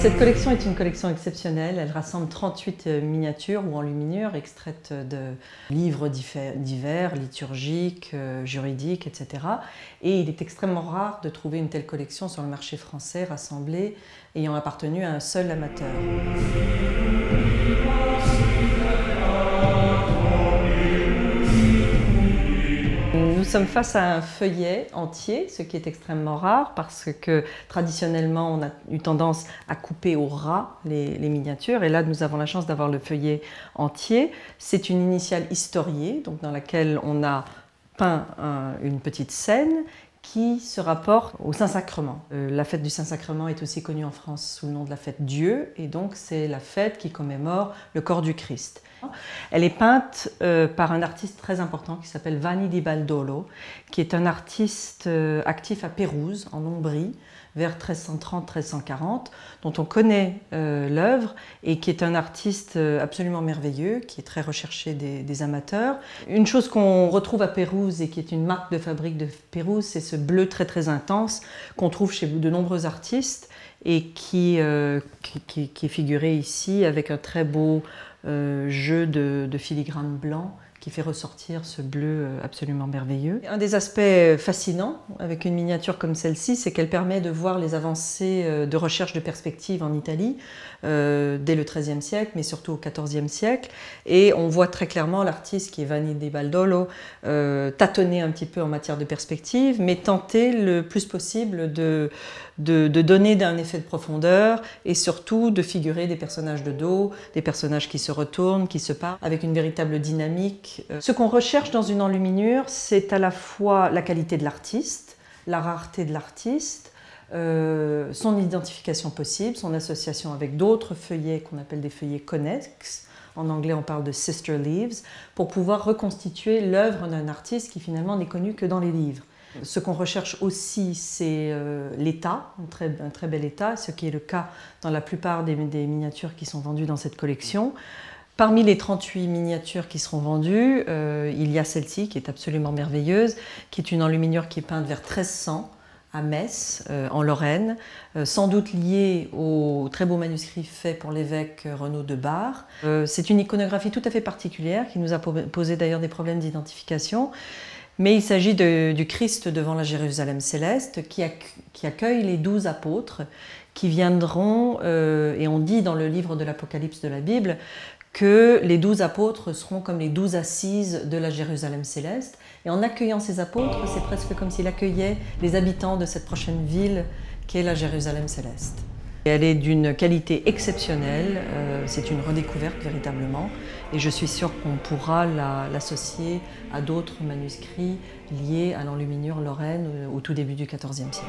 Cette collection est une collection exceptionnelle. Elle rassemble 38 miniatures ou enluminures extraites de livres divers, liturgiques, juridiques, etc. Et il est extrêmement rare de trouver une telle collection sur le marché français rassemblée ayant appartenu à un seul amateur. Nous sommes face à un feuillet entier, ce qui est extrêmement rare parce que traditionnellement on a eu tendance à couper au ras les miniatures et là nous avons la chance d'avoir le feuillet entier. C'est une initiale historiée, donc dans laquelle on a peint une petite scène qui se rapporte au Saint-Sacrement. La fête du Saint-Sacrement est aussi connue en France sous le nom de la fête Dieu et donc c'est la fête qui commémore le corps du Christ. Elle est peinte par un artiste très important qui s'appelle Vanni di Baldolo, qui est un artiste actif à Pérouse, en Ombrie, vers 1330-1340, dont on connaît l'œuvre et qui est un artiste absolument merveilleux, qui est très recherché des amateurs. Une chose qu'on retrouve à Pérouse et qui est une marque de fabrique de Pérouse, c'est ce bleu très très intense qu'on trouve chez de nombreux artistes et qui est figuré ici avec un très beau jeu de filigrane blanc qui fait ressortir ce bleu absolument merveilleux. Un des aspects fascinants avec une miniature comme celle-ci, c'est qu'elle permet de voir les avancées de recherche de perspective en Italie dès le XIIIe siècle, mais surtout au XIVe siècle. Et on voit très clairement l'artiste qui est Vanni di Baldolo tâtonner un petit peu en matière de perspective, mais tenter le plus possible de donner un effet de profondeur et surtout de figurer des personnages de dos, des personnages qui se retournent, qui se parlent, avec une véritable dynamique. Ce qu'on recherche dans une enluminure, c'est à la fois la qualité de l'artiste, la rareté de l'artiste, son identification possible, son association avec d'autres feuillets qu'on appelle des feuillets connexes. En anglais, on parle de sister leaves, pour pouvoir reconstituer l'œuvre d'un artiste qui finalement n'est connu que dans les livres. Ce qu'on recherche aussi, c'est l'état, un très bel état, ce qui est le cas dans la plupart des miniatures qui sont vendues dans cette collection. Parmi les 38 miniatures qui seront vendues, il y a celle-ci qui est absolument merveilleuse, qui est une enluminure qui est peinte vers 1300 à Metz, en Lorraine, sans doute liée au très beau manuscrit fait pour l'évêque Renaud de Bar. C'est une iconographie tout à fait particulière qui nous a posé d'ailleurs des problèmes d'identification. Mais il s'agit du Christ devant la Jérusalem céleste qui accueille les 12 apôtres qui viendront, et on dit dans le livre de l'Apocalypse de la Bible, que les 12 apôtres seront comme les 12 assises de la Jérusalem céleste. Et en accueillant ces apôtres, c'est presque comme s'il accueillait les habitants de cette prochaine ville qu'est la Jérusalem céleste. Elle est d'une qualité exceptionnelle, c'est une redécouverte véritablement et je suis sûre qu'on pourra l'associer à d'autres manuscrits liés à l'enluminure lorraine au tout début du XIVe siècle.